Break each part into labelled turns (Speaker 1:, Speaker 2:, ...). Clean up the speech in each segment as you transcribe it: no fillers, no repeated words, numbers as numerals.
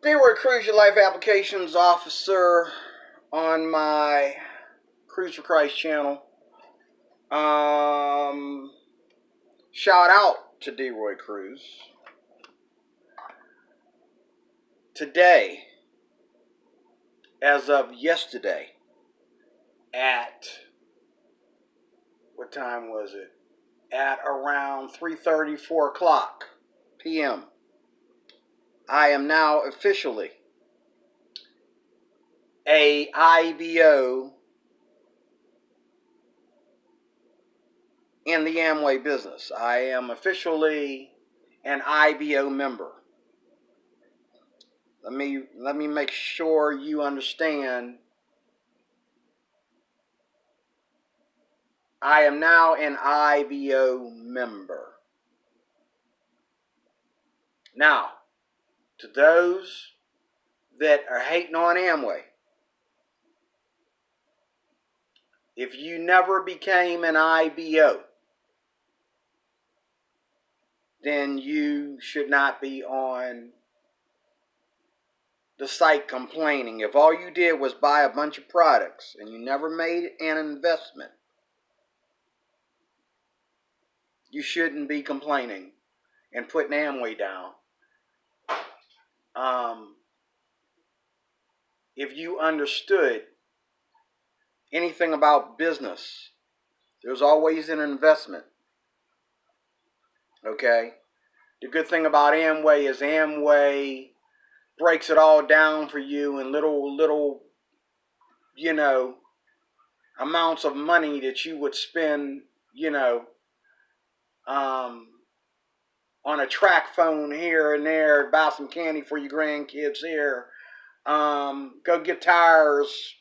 Speaker 1: Leroy Cruz, your life applications officer on my Cruise for Christ channel. Shout out to Leroy Cruz. Today, as of yesterday, at, what time was it? At around 3:30, 4 o'clock p.m., I am now officially a IBO in the Amway business. I am officially an IBO member. Let me make sure you understand. I am now an IBO member. Now, to those that are hating on Amway, if you never became an IBO, then you should not be on the site complaining. If all you did was buy a bunch of products and you never made an investment, you shouldn't be complaining and putting Amway down. If you understood anything about business, there's always an investment. Okay? The good thing about Amway is Amway breaks it all down for you in little, amounts of money that you would spend, on a track phone here and there, buy some candy for your grandkids here, go get tires,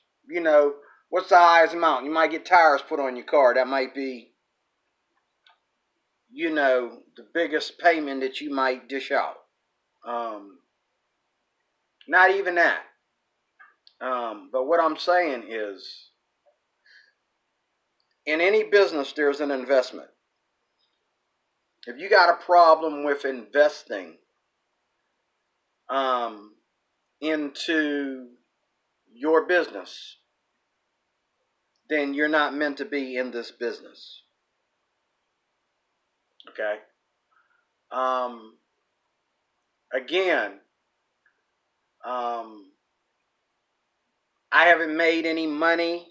Speaker 1: what's the highest amount? You might get tires put on your car. That might be, the biggest payment that you might dish out. Not even that. But what I'm saying is, in any business, there's an investment. If you got a problem with investing into your business, then you're not meant to be in this business. Okay? Again, I haven't made any money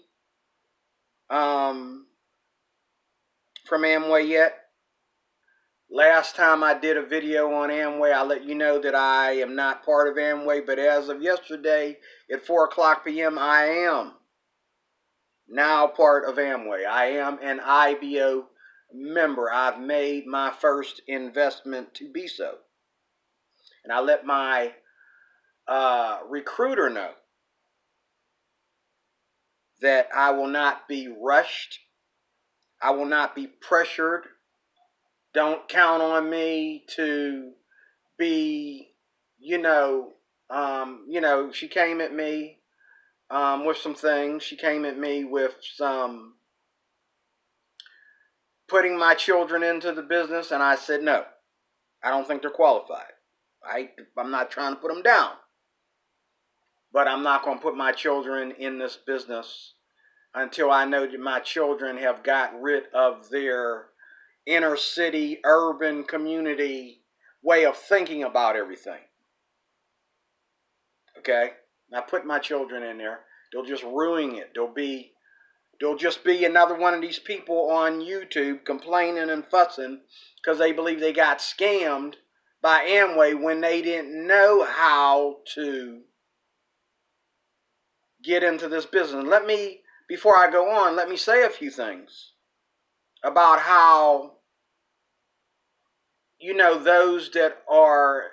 Speaker 1: from Amway yet. Last time I did a video on Amway, I let you know that I am not part of Amway, but as of yesterday at 4 o'clock p.m., I am now part of Amway. I am an IBO member. I've made my first investment to be so. And I let my recruiter know that I will not be rushed. I will not be pressured. Don't count on me to be, she came at me with some things. She came at me with some putting my children into the business, and I said, no, I don't think they're qualified. I'm not trying to put them down, but I'm not going to put my children in this business until I know that my children have got rid of their inner city, urban community way of thinking about everything. Okay? I put my children in there. They'll just ruin it. They'll just be another one of these people on YouTube complaining and fussing because they believe they got scammed by Amway when they didn't know how to get into this business. Before I go on, let me say a few things about how, those that are,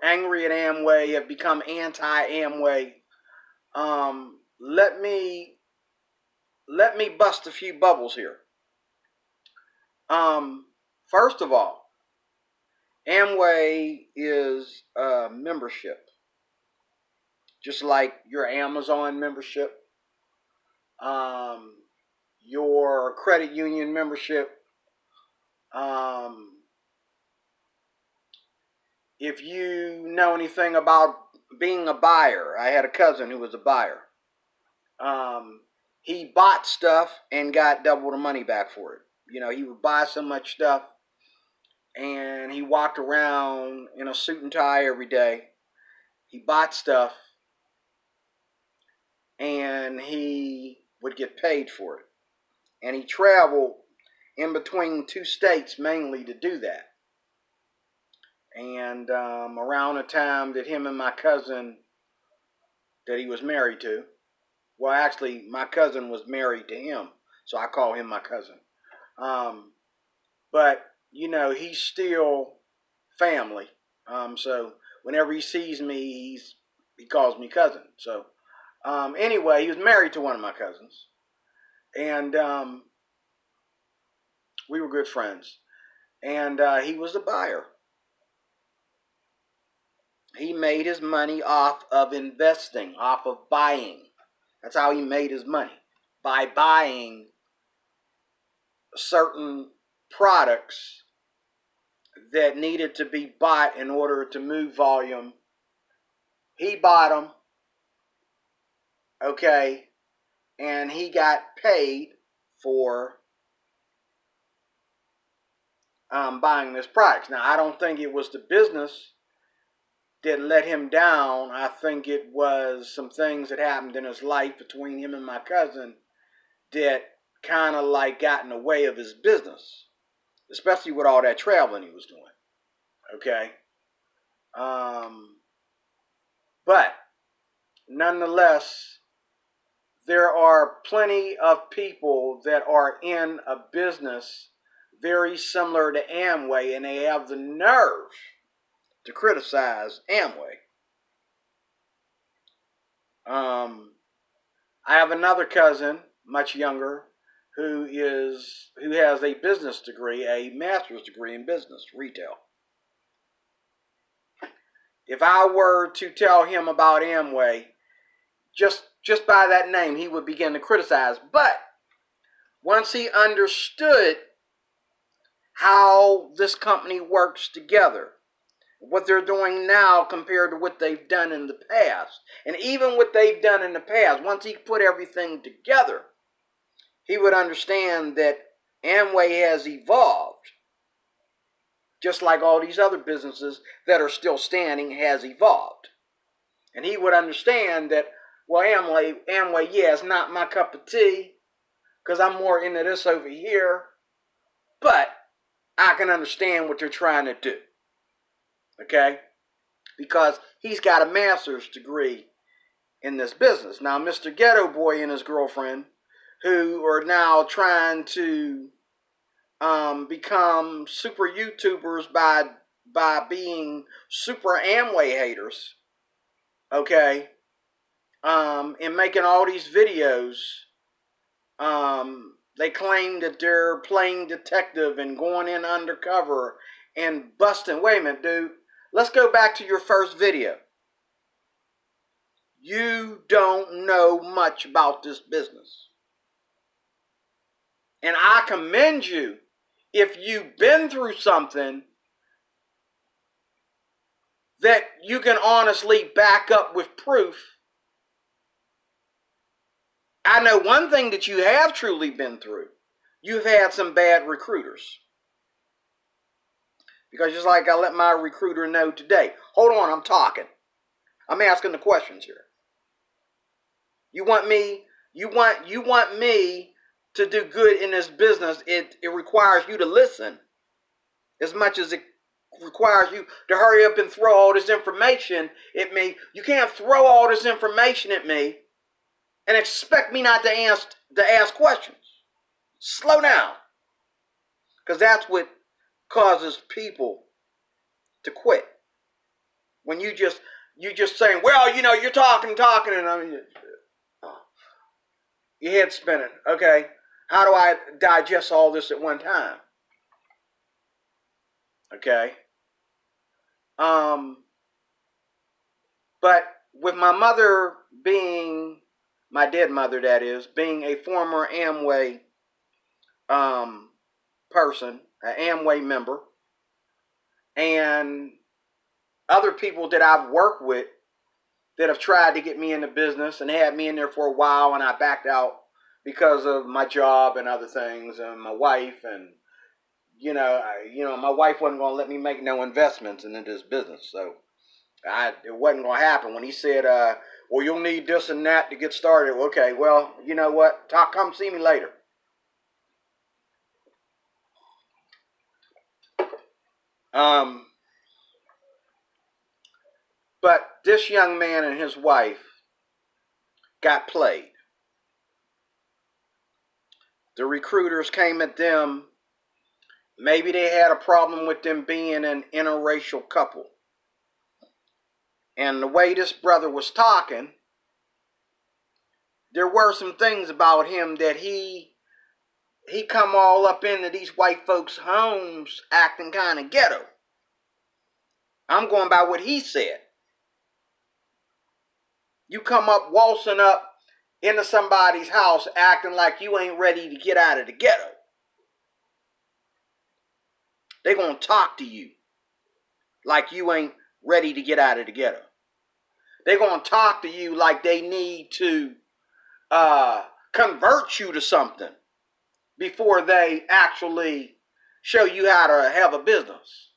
Speaker 1: angry at Amway have become anti-Amway. Let me bust a few bubbles here. First of all, Amway is a membership, just like your Amazon membership, your credit union membership. If you know anything about being a buyer. I had a cousin who was a buyer. He bought stuff and got double the money back for it. He would buy so much stuff, and he walked around in a suit and tie every day. He bought stuff, and he would get paid for it. And he traveled in between 2 states mainly to do that. And around the time that him and my cousin that he was married to, well, actually, my cousin was married to him, so I call him my cousin. But, he's still family. So whenever he sees me, he calls me cousin. So anyway, he was married to one of my cousins. And we were good friends. And he was a buyer. He made his money off of investing, off of buying. That's how he made his money, by buying certain products that needed to be bought in order to move volume. He bought them, okay, and he got paid for buying this product. Now, I don't think it was the business that let him down. I think it was some things that happened in his life between him and my cousin that kind of like got in the way of his business, especially with all that traveling he was doing. Okay. But nonetheless, there are plenty of people that are in a business very similar to Amway, and they have the nerve to criticize Amway. I have another cousin, much younger, who has a business degree, a master's degree in business, retail. If I were to tell him about Amway, just by that name, he would begin to criticize. But once he understood how this company works together, what they're doing now compared to what they've done in the past, and even what they've done in the past, once he put everything together, he would understand that Amway has evolved, just like all these other businesses that are still standing has evolved. And he would understand that, well, Amway, yeah, it's not my cup of tea, because I'm more into this over here, but I can understand what they're trying to do. Okay? Because he's got a master's degree in this business. Now, Mr. Ghetto Boy and his girlfriend, who are now trying to become super YouTubers by being super Amway haters, okay, and making all these videos. They claim that they're playing detective and going in undercover and busting. Wait a minute, dude. Let's go back to your first video. You don't know much about this business. And I commend you if you've been through something that you can honestly back up with proof. I know one thing that you have truly been through. You've had some bad recruiters. Because just like I let my recruiter know today. Hold on, I'm talking. I'm asking the questions here. You want me to do good in this business. It requires you to listen as much as it requires you to hurry up and throw all this information at me. You can't throw all this information at me and expect me not to ask questions. Slow down. Because that's what causes people to quit. When you just saying, well, you're talking, and I mean, your head's spinning. Okay, how do I digest all this at one time? Okay. But with my mother being, my dead mother that is, being a former Amway person, an Amway member, and other people that I've worked with that have tried to get me in the business and had me in there for a while, and I backed out because of my job and other things, and my wife, and my wife wasn't going to let me make no investments into this business, so it wasn't going to happen. When he said, well, you'll need this and that to get started. Okay, well, you know what? Come see me later. But this young man and his wife got played. The recruiters came at them. Maybe they had a problem with them being an interracial couple. And the way this brother was talking, there were some things about him that he come all up into these white folks' homes acting kind of ghetto. I'm going by what he said. You come up waltzing up into somebody's house acting like you ain't ready to get out of the ghetto. They're going to talk to you like you ain't ready to get out of the ghetto. They're going to talk to you like they need to convert you to something before they actually show you how to have a business.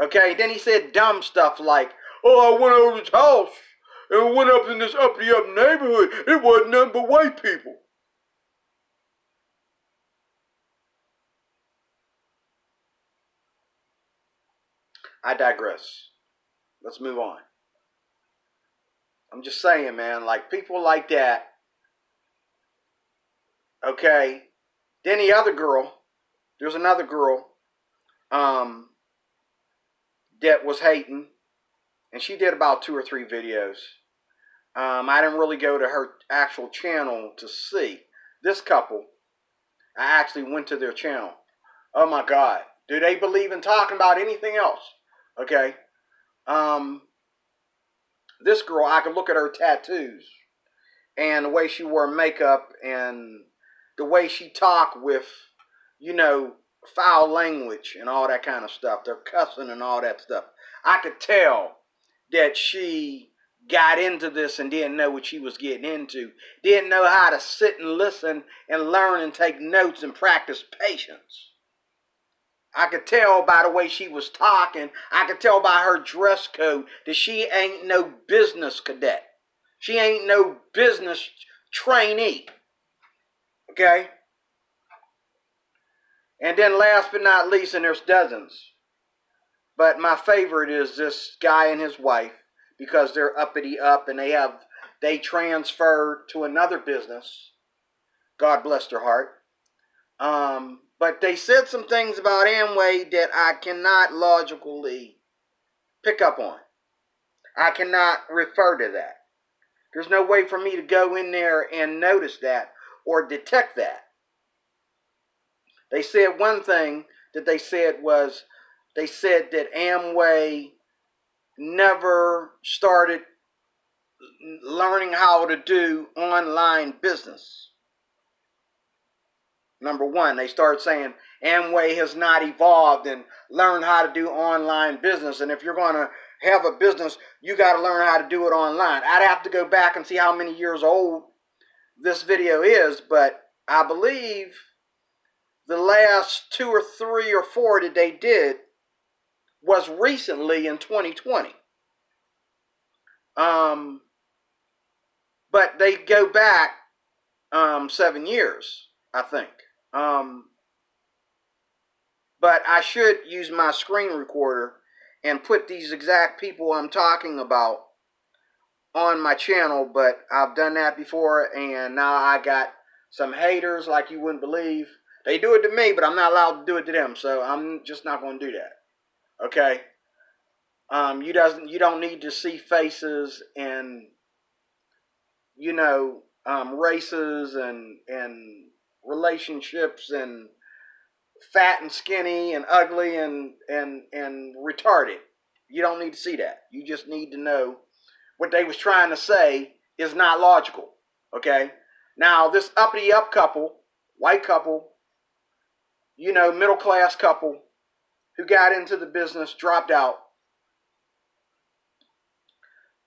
Speaker 1: Okay, then he said dumb stuff like, oh, I went over his house and went up in this uppity up neighborhood. It wasn't nothing but white people. I digress. Let's move on. I'm just saying, man, like people like that. Okay. Then the other girl, there's another girl that was hating, and she did about 2 or 3 videos. I didn't really go to her actual channel to see this couple. I actually went to their channel. Oh my God. Do they believe in talking about anything else? Okay. This girl, I could look at her tattoos and the way she wore makeup and the way she talked with, foul language and all that kind of stuff. They're cussing and all that stuff. I could tell that she got into this and didn't know what she was getting into. Didn't know how to sit and listen and learn and take notes and practice patience. I could tell by the way she was talking. I could tell by her dress code that she ain't no business cadet. She ain't no business trainee. Okay? And then last but not least, and there's dozens, but my favorite is this guy and his wife, because they're uppity up and they transferred to another business. God bless their heart. But they said some things about Amway that I cannot logically pick up on. I cannot refer to that. There's no way for me to go in there and notice that or detect that. They said one thing that they said was, they said that Amway never started learning how to do online business. Number one, they started saying Amway has not evolved and learned how to do online business. And if you're going to have a business, you got to learn how to do it online. I'd have to go back and see how many years old this video is, but I believe the last 2 or 3 or 4 that they did was recently in 2020. But they go back 7 years, I think. But I should use my screen recorder and put these exact people I'm talking about on my channel, but I've done that before, and now I got some haters like you wouldn't believe. They do it to me, but I'm not allowed to do it to them, so I'm just not going to do that. Okay? You don't need to see faces and races and relationships and fat and skinny and ugly and retarded. You don't need to see that. You just need to know what they was trying to say is not logical. Okay? Now, this uppity up couple, white couple, middle class couple who got into the business, dropped out.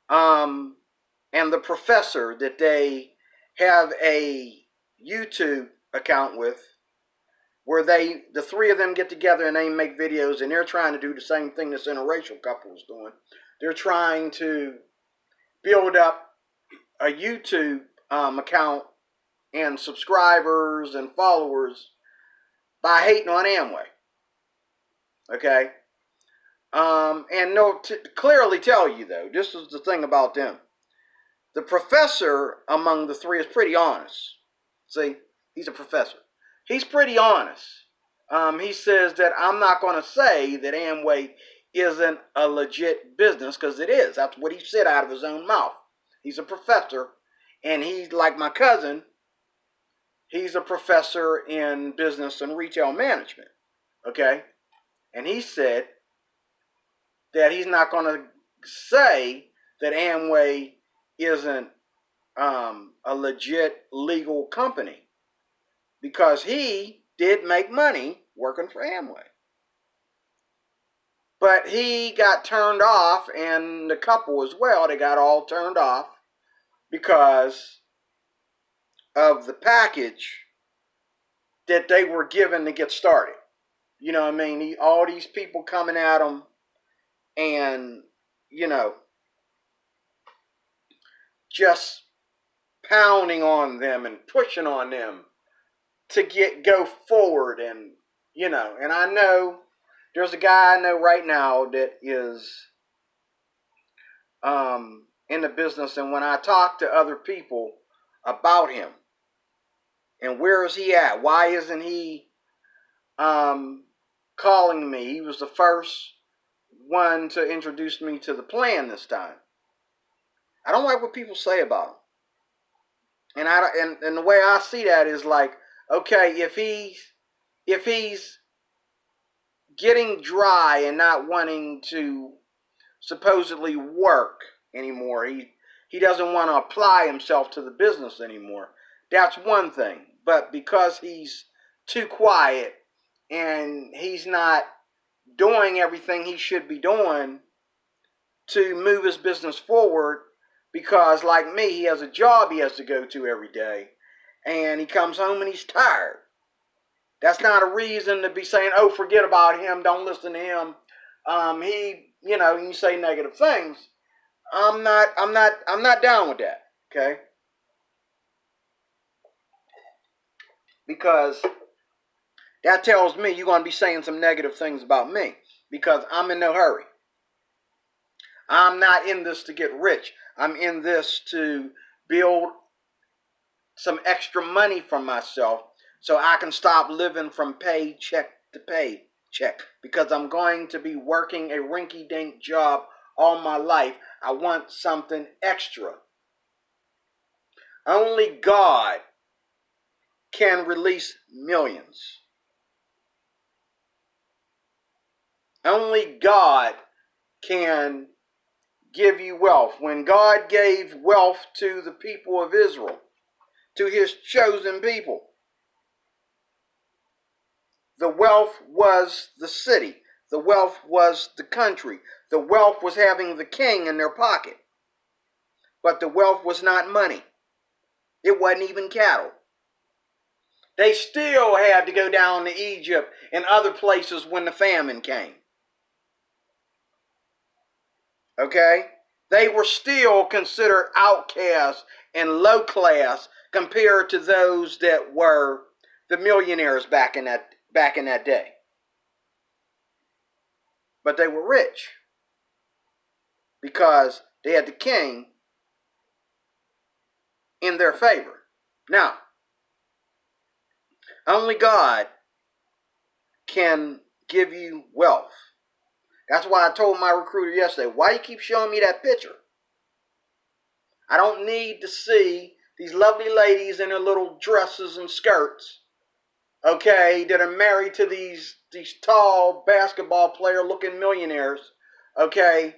Speaker 1: and the professor that they have a YouTube account with, where the three of them get together and they make videos, and they're trying to do the same thing this interracial couple is doing. They're trying to build up a YouTube account and subscribers and followers by hating on Amway. Okay? And they'll clearly tell you, though, this is the thing about them. The professor among the three is pretty honest. See, he's a professor. He's pretty honest. He says that I'm not going to say that Amway isn't a legit business, because it is. That's what he said out of his own mouth. He's a professor, and he's like my cousin. He's a professor in business and retail management. Okay? And he said that he's not going to say that Amway isn't a legit legal company, because he did make money working for Amway. But he got turned off, and the couple as well, they got all turned off because of the package that they were given to get started. You know what I mean? All these people coming at them and, just pounding on them and pushing on them to go forward. And, and I know there's a guy I know right now that is in the business, and when I talk to other people about him and where is he at, why isn't he calling me? He was the first one to introduce me to the plan this time. I don't like what people say about him. And the way I see that is like, okay, if he's getting dry and not wanting to supposedly work anymore, he doesn't want to apply himself to the business anymore, that's one thing. But because he's too quiet and he's not doing everything he should be doing to move his business forward, because like me, he has a job he has to go to every day, and he comes home and he's tired. That's not a reason to be saying, oh, forget about him, don't listen to him. You say negative things. I'm not down with that, okay? Because that tells me you're going to be saying some negative things about me, because I'm in no hurry. I'm not in this to get rich. I'm in this to build some extra money for myself so I can stop living from paycheck to paycheck, because I'm going to be working a rinky-dink job all my life. I want something extra. Only God can release millions. Only God can give you wealth. When God gave wealth to the people of Israel, to his chosen people, the wealth was the city. The wealth was the country. The wealth was having the king in their pocket. But the wealth was not money. It wasn't even cattle. They still had to go down to Egypt and other places when the famine came. Okay? They were still considered outcasts and low class compared to those that were the millionaires back in that day. But they were rich because they had the king in their favor. Now, only God can give you wealth. That's why I told my recruiter yesterday, why you keep showing me that picture? I don't need to see these lovely ladies in their little dresses and skirts, okay, that are married to these tall basketball player looking millionaires, okay,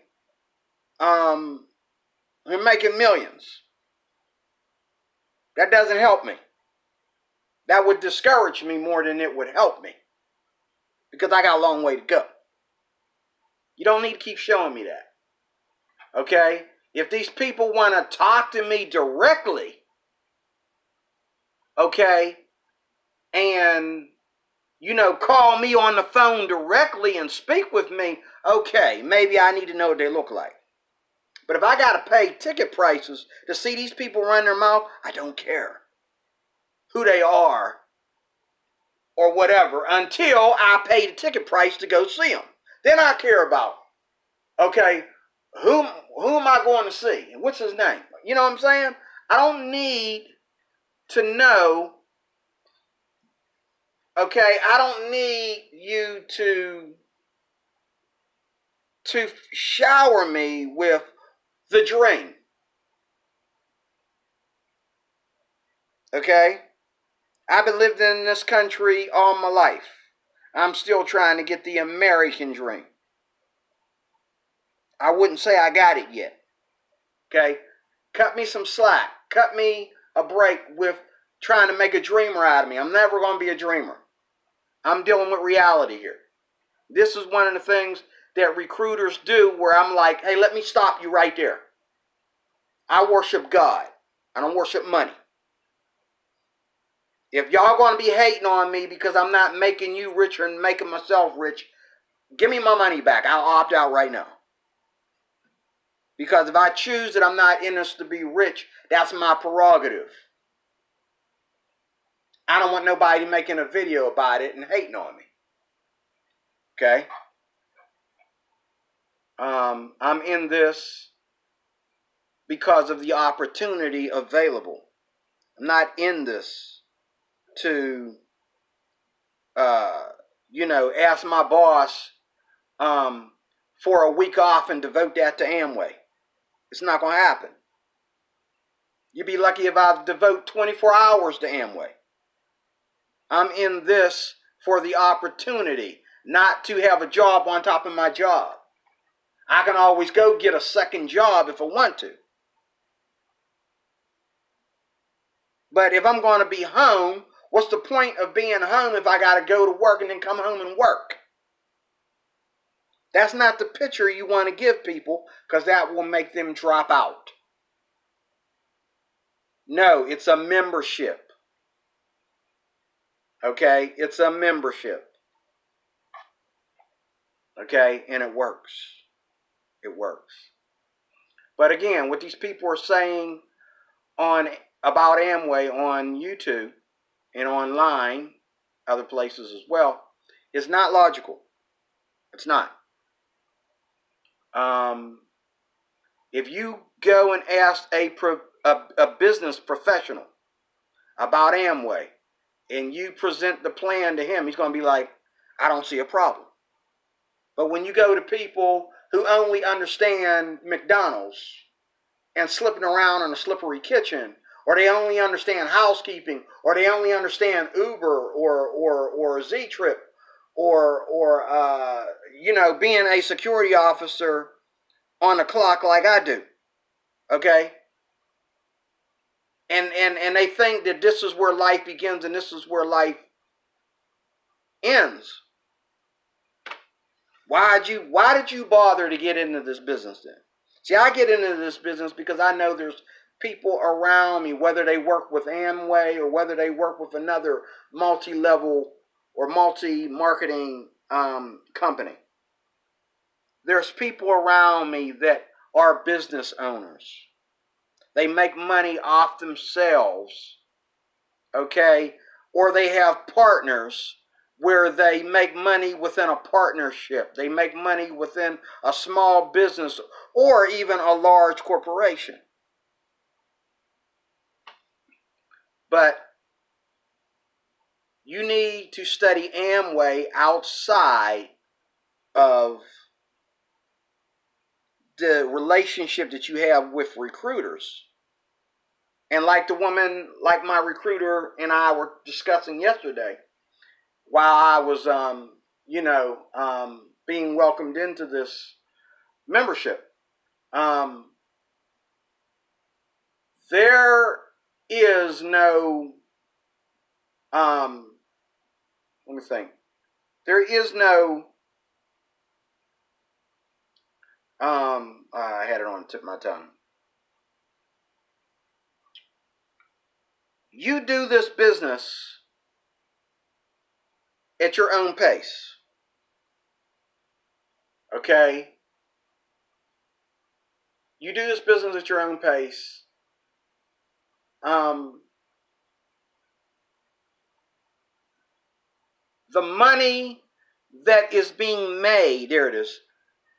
Speaker 1: they're making millions. That doesn't help me. That would discourage me more than it would help me, because I got a long way to go. You don't need to keep showing me that, okay? If these people want to talk to me directly, okay, and, call me on the phone directly and speak with me, okay, maybe I need to know what they look like. But if I got to pay ticket prices to see these people run their mouth, I don't care who they are or whatever until I pay the ticket price to go see them. Then I care about, okay, who am I going to see? And what's his name? You know what I'm saying? I don't need to know, okay? I don't need you to shower me with the dream. Okay? I've been living in this country all my life. I'm still trying to get the American dream. I wouldn't say I got it yet. Okay? Cut me some slack. Cut me a break with trying to make a dreamer out of me. I'm never going to be a dreamer. I'm dealing with reality here. This is one of the things that recruiters do where I'm like, hey, let me stop you right there. I worship God. I don't worship money. If y'all going to be hating on me because I'm not making you richer and making myself rich, give me my money back. I'll opt out right now. Because if I choose that I'm not in this to be rich, that's my prerogative. I don't want nobody making a video about it and hating on me. Okay? I'm in this because of the opportunity available. I'm not in this to, ask my boss for a week off and devote that to Amway. It's not going to happen. You'd be lucky if I devote 24 hours to Amway. I'm in this for the opportunity, not to have a job on top of my job. I can always go get a second job if I want to. But if I'm going to be home, what's the point of being home if I got to go to work and then come home and work? That's not the picture you want to give people, because that will make them drop out. No, it's a membership. Okay? It's a membership. Okay? And it works. It works. But again, what these people are saying about Amway on YouTube and online, other places as well, is not logical. It's not. If you go and ask a business professional about Amway and you present the plan to him, he's going to be like, I don't see a problem. But when you go to people who only understand McDonald's and slipping around in a slippery kitchen, or they only understand housekeeping, or they only understand Uber or Z-Trip, or being a security officer on the clock like I do, okay? And they think that this is where life begins and this is where life ends. Why did you bother to get into this business then? See, I get into this business because I know there's people around me, whether they work with Amway or whether they work with another multi-level or multi-marketing company. There's people around me that are business owners. They make money off themselves, okay? Or they have partners where they make money within a partnership. They make money within a small business or even a large corporation. But you need to study Amway outside of the relationship that you have with recruiters. And like my recruiter and I were discussing yesterday, while I was, being welcomed into this membership, there is no, let me think. There is no, I had it on the tip of my tongue. You do this business at your own pace. Okay? You do this business at your own pace. The money that is being made, there it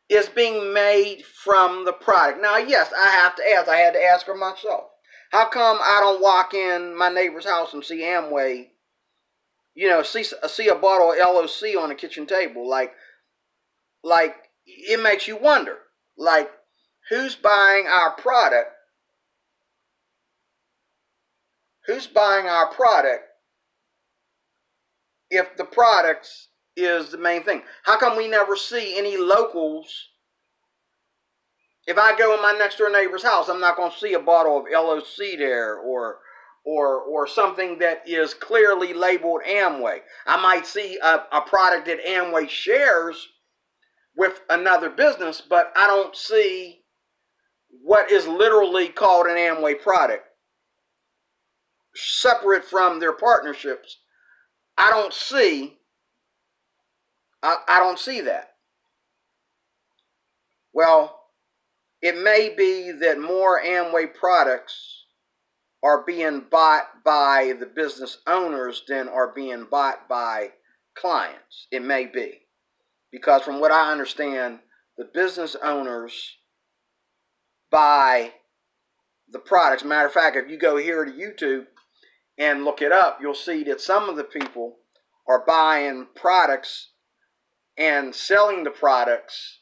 Speaker 1: is being made from the product. Now, yes, I have to ask. I had to ask her myself. How come I don't walk in my neighbor's house and see Amway, see a bottle of LOC on the kitchen table? Like it makes you wonder. Like, who's buying our product? Who's buying our product if the products is the main thing? How come we never see any locals? If I go in my next door neighbor's house, I'm not going to see a bottle of LOC there or something that is clearly labeled Amway. I might see a product that Amway shares with another business, but I don't see what is literally called an Amway product separate from their partnerships. I don't see that. Well, it may be that more Amway products are being bought by the business owners than are being bought by clients. It may be. Because from what I understand, the business owners buy the products. Matter of fact, if you go here to YouTube and look it up, you'll see that some of the people are buying products and selling the products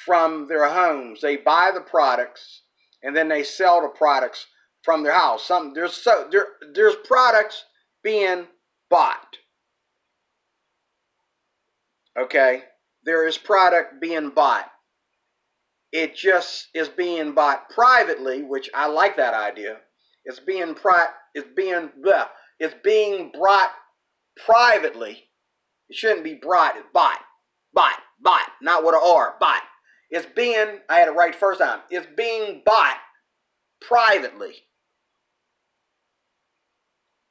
Speaker 1: from their homes. They buy the products and then they sell the products from their house. There's products being bought. Okay? There is product being bought. It just is being bought privately, which I like that idea. It's being brought privately. It shouldn't be brought, it's bought, not with an R, bought. I had it right first time. It's being bought privately.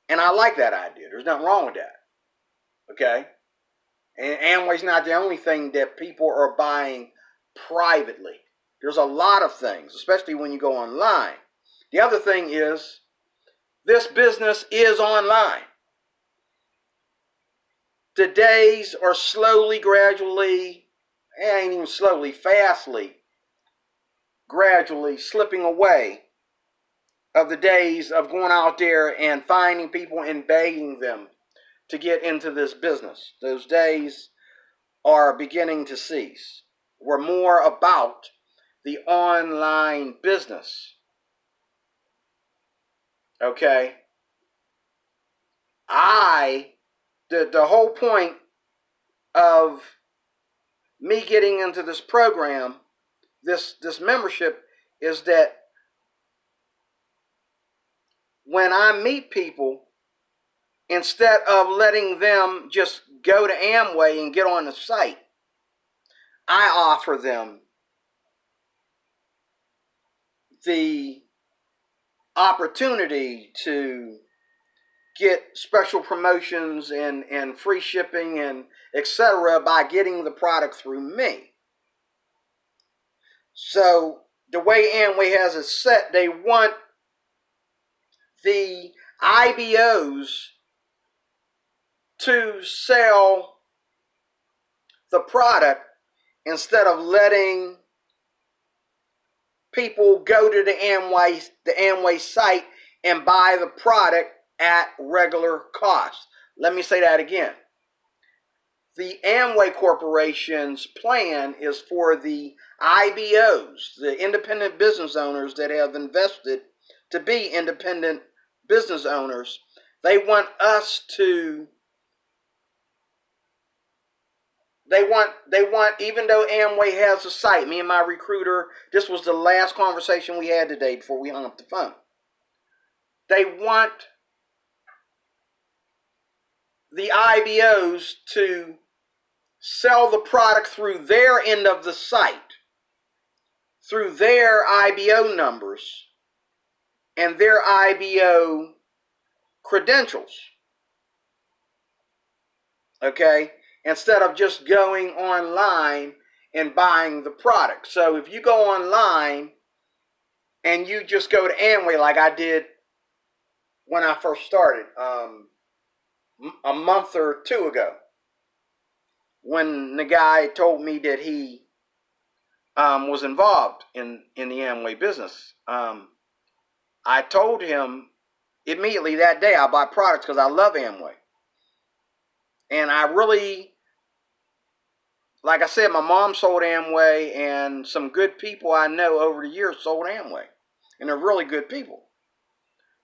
Speaker 1: And I like that idea. There's nothing wrong with that. Okay? And Amway's not the only thing that people are buying privately. There's a lot of things, especially when you go online. The other thing is, this business is online. The days are gradually slipping away of the days of going out there and finding people and begging them to get into this business. Those days are beginning to cease. We're more about the online business. Okay? The whole point of me getting into this program, this membership, is that when I meet people, instead of letting them just go to Amway and get on the site, I offer them the opportunity to get special promotions and free shipping and etc. by getting the product through me. So the way Amway has it set, they want the IBOs to sell the product instead of letting people go to the Amway site and buy the product at regular cost. Let me say that again. The Amway Corporation's plan is for the IBOs, the independent business owners that have invested to be independent business owners. They want even though Amway has a site, me and my recruiter, this was the last conversation we had today before we hung up the phone. They want the IBOs to sell the product through their end of the site, through their IBO numbers, and their IBO credentials, okay, instead of just going online and buying the product. So if you go online and you just go to Amway like I did when I first started, a month or two ago, when the guy told me that he was involved in the Amway business, I told him immediately that day I buy products because I love Amway. And I really, like I said, my mom sold Amway, and some good people I know over the years sold Amway. And they're really good people.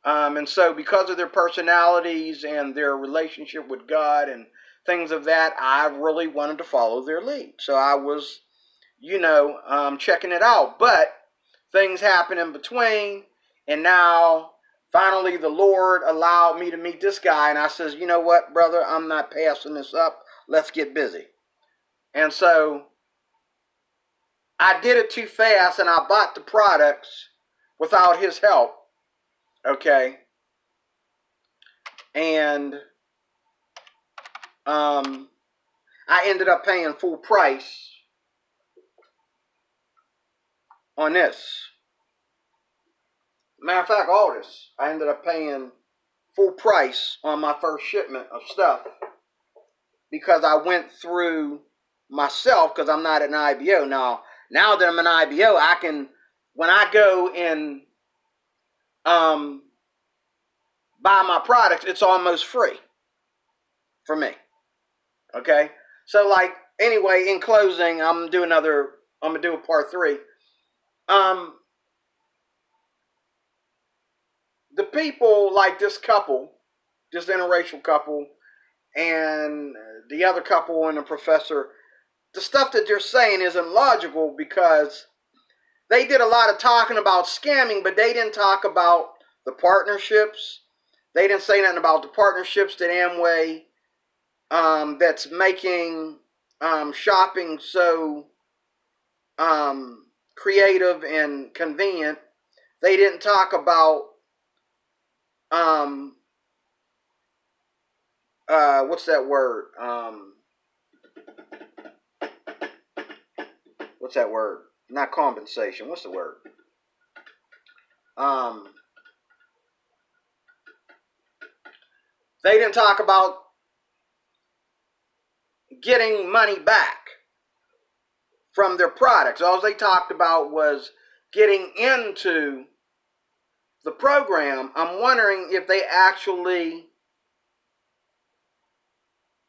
Speaker 1: And so because of their personalities and their relationship with God and things of that, I really wanted to follow their lead. So I was, checking it out. But things happened in between, and now finally the Lord allowed me to meet this guy, and I says, you know what, brother, I'm not passing this up. Let's get busy. And so I did it too fast, and I bought the products without his help, okay? And I ended up paying full price on this. Matter of fact, all this, I ended up paying full price on my first shipment of stuff because I went through myself, because I'm not an IBO. Now that I'm an IBO, I can, when I go and buy my products, it's almost free for me. Okay? So, like, anyway, in closing, I'm gonna do a part 3. The people like this couple, this interracial couple, and the other couple and the professor, the stuff that they're saying isn't logical, because they did a lot of talking about scamming, but they didn't talk about the partnerships. They didn't say nothing about the partnerships that Amway, that's making shopping so creative and convenient. They didn't talk about what's that word? What's that word? Not compensation. What's the word? They didn't talk about getting money back from their products. All they talked about was getting into the program. I'm wondering if they actually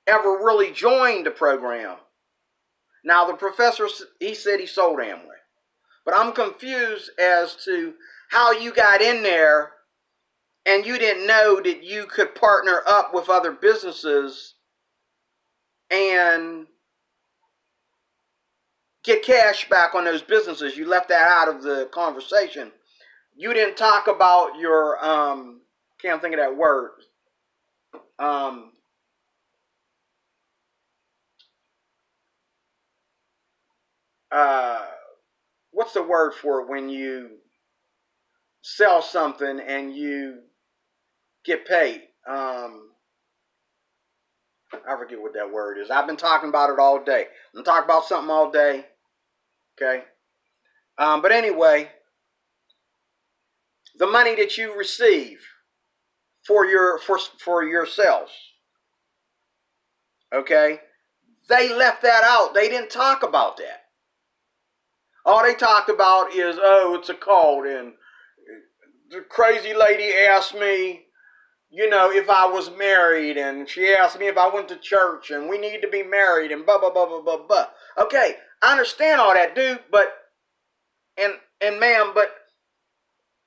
Speaker 1: ever really joined the program. Now, the professor, he said he sold Amway, but I'm confused as to how you got in there and you didn't know that you could partner up with other businesses and get cash back on those businesses. You left that out of the conversation. You didn't talk about your, can't think of that word. What's the word for it when you sell something and you get paid? I forget what that word is. I've been talking about it all day. I'm talking about something all day. Okay. But anyway, the money that you receive for your sales, okay, they left that out. They didn't talk about that. All they talked about is, oh, it's a cult, and the crazy lady asked me, if I was married, and she asked me if I went to church, and we need to be married, and blah, blah, blah, blah, blah, blah. Okay, I understand all that, dude, but, and ma'am, but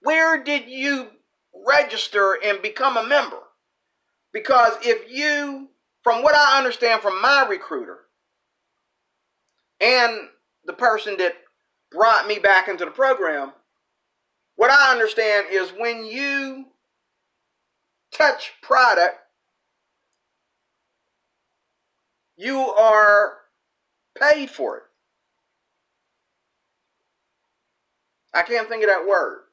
Speaker 1: where did you register and become a member? Because if you, from what I understand from my recruiter and the person that brought me back into the program, what I understand is when you touch product, you are paid for it. I can't think of that word.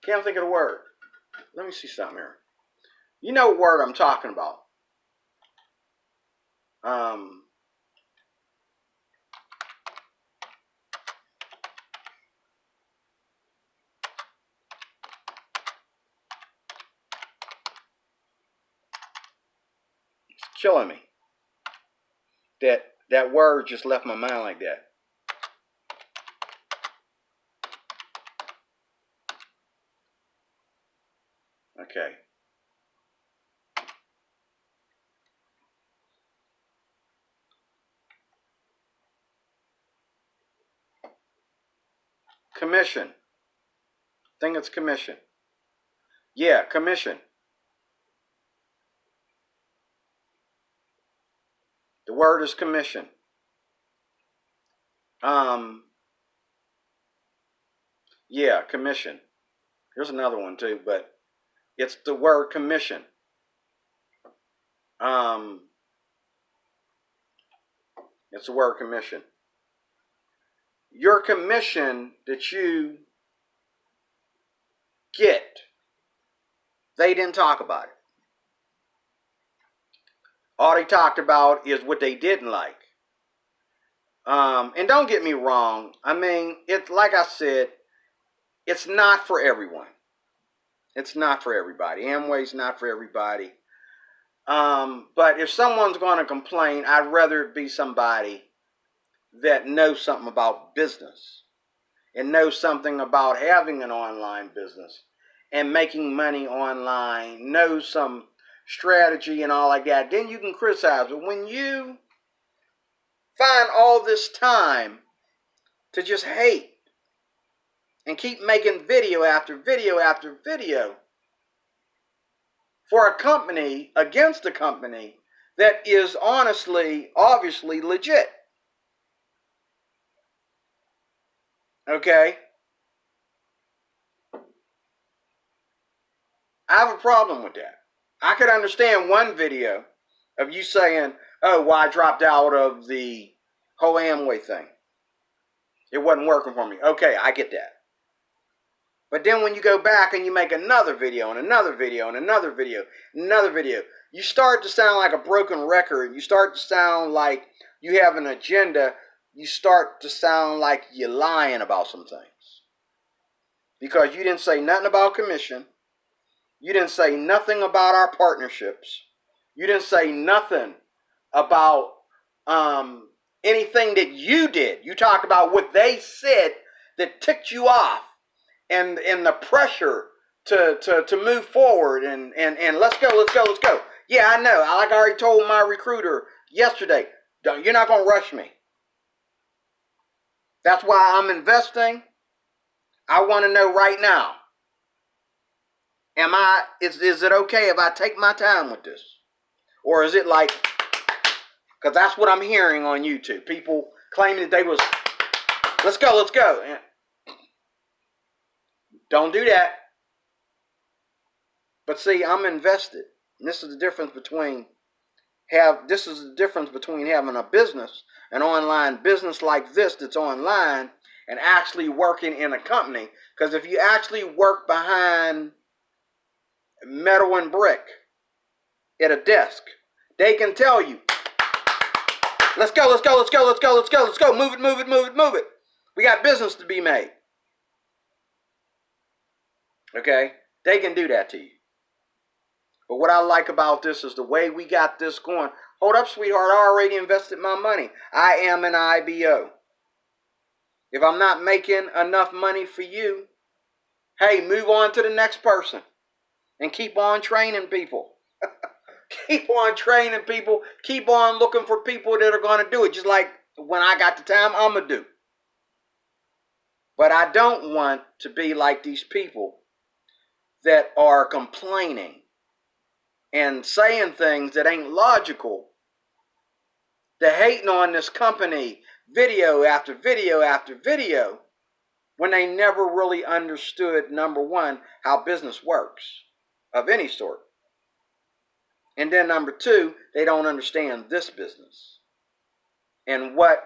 Speaker 1: Can't think of the word. Let me see something here. You know what word I'm talking about. It's killing me. That word just left my mind like that. Okay. Commission. I think it's commission. Yeah, commission. The word is commission. Yeah, commission. Here's another one too, but it's the word commission. It's the word commission. Your commission that you get, they didn't talk about it. All they talked about is what they didn't like. And don't get me wrong. I mean, it's like I said, it's not for everyone. It's not for everybody. Amway's not for everybody. But if someone's going to complain, I'd rather it be somebody that knows something about business and knows something about having an online business and making money online, knows some strategy and all like that. Then you can criticize. But when you find all this time to just hate and keep making video after video after video for a company, against a company that is honestly, obviously legit. Okay? I have a problem with that. I could understand one video of you saying, oh, well, I dropped out of the whole Amway thing. It wasn't working for me. Okay, I get that. But then when you go back and you make another video and another video and another video and another video, you start to sound like a broken record. You start to sound like you have an agenda. You start to sound like you're lying about some things. Because you didn't say nothing about commission. You didn't say nothing about our partnerships. You didn't say nothing about anything that you did. You talked about what they said that ticked you off. And the pressure to move forward and let's go. Yeah, I know. Like I already told my recruiter yesterday, you're not going to rush me. That's why I'm investing. I want to know right now, is it okay if I take my time with this? Or is it like, because that's what I'm hearing on YouTube. People claiming that they was, let's go. And don't do that. But see, I'm invested. And this is the difference between having a business, an online business like this that's online, and actually working in a company. Because if you actually work behind metal and brick at a desk, they can tell you, let's go. Move it. We got business to be made. Okay? They can do that to you. But what I like about this is the way we got this going. Hold up, sweetheart. I already invested my money. I am an IBO. If I'm not making enough money for you, hey, move on to the next person. And keep on training people. Keep on training people. Keep on looking for people that are going to do it. Just like when I got the time, I'm going to do. But I don't want to be like these people that are complaining and saying things that ain't logical. They're hating on this company video after video after video when they never really understood, number one, how business works of any sort. And then number two, they don't understand this business and what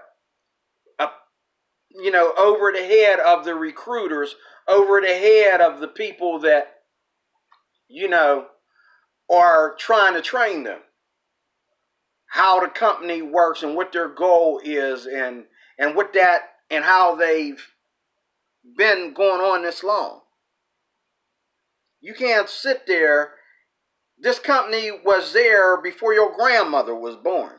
Speaker 1: over the head of the recruiters, over the head of the people that, are trying to train them how the company works and what their goal is, and what that and how they've been going on this long. You can't sit there. This company was there before your grandmother was born.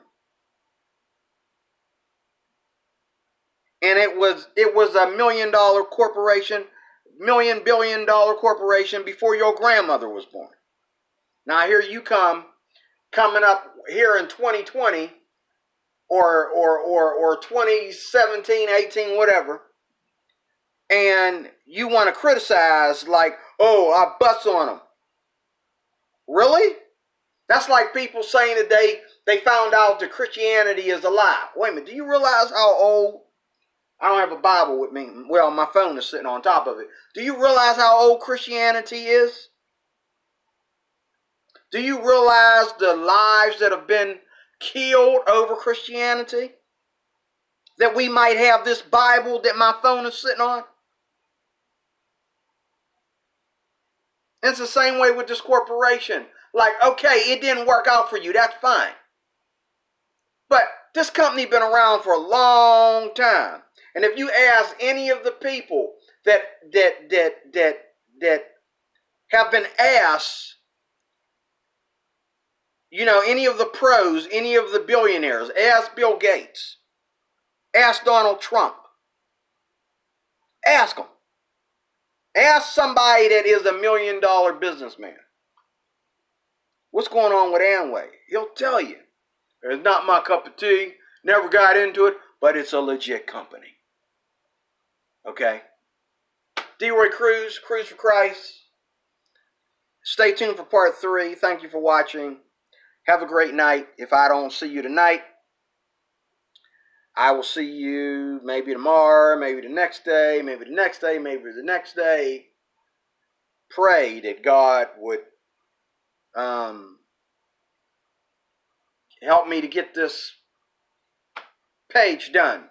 Speaker 1: And it was a $1 million corporation, billion dollar corporation before your grandmother was born. Now here you coming up here in 2020 or 2017, 18, whatever, and you want to criticize like, oh, I bust on them. Really? That's like people saying that they found out that Christianity is a lie. Wait a minute, do you realize how old? I don't have a Bible with me. Well, my phone is sitting on top of it. Do you realize how old Christianity is? Do you realize the lives that have been killed over Christianity? That we might have this Bible that my phone is sitting on? It's the same way with this corporation. Like, okay, it didn't work out for you. That's fine. But this company been around for a long time. And if you ask any of the people that have been asked, any of the pros, any of the billionaires, ask Bill Gates, ask Donald Trump, ask them. Ask somebody that is $1 million businessman. What's going on with Amway? He'll tell you. It's not my cup of tea. Never got into it, but it's a legit company. Okay? D-Roy Cruz, Cruz for Christ. Stay tuned for part 3. Thank you for watching. Have a great night. If I don't see you tonight, I will see you maybe tomorrow, maybe the next day, maybe the next day, maybe the next day. Pray that God would help me to get this page done.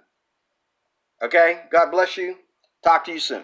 Speaker 1: Okay? God bless you. Talk to you soon.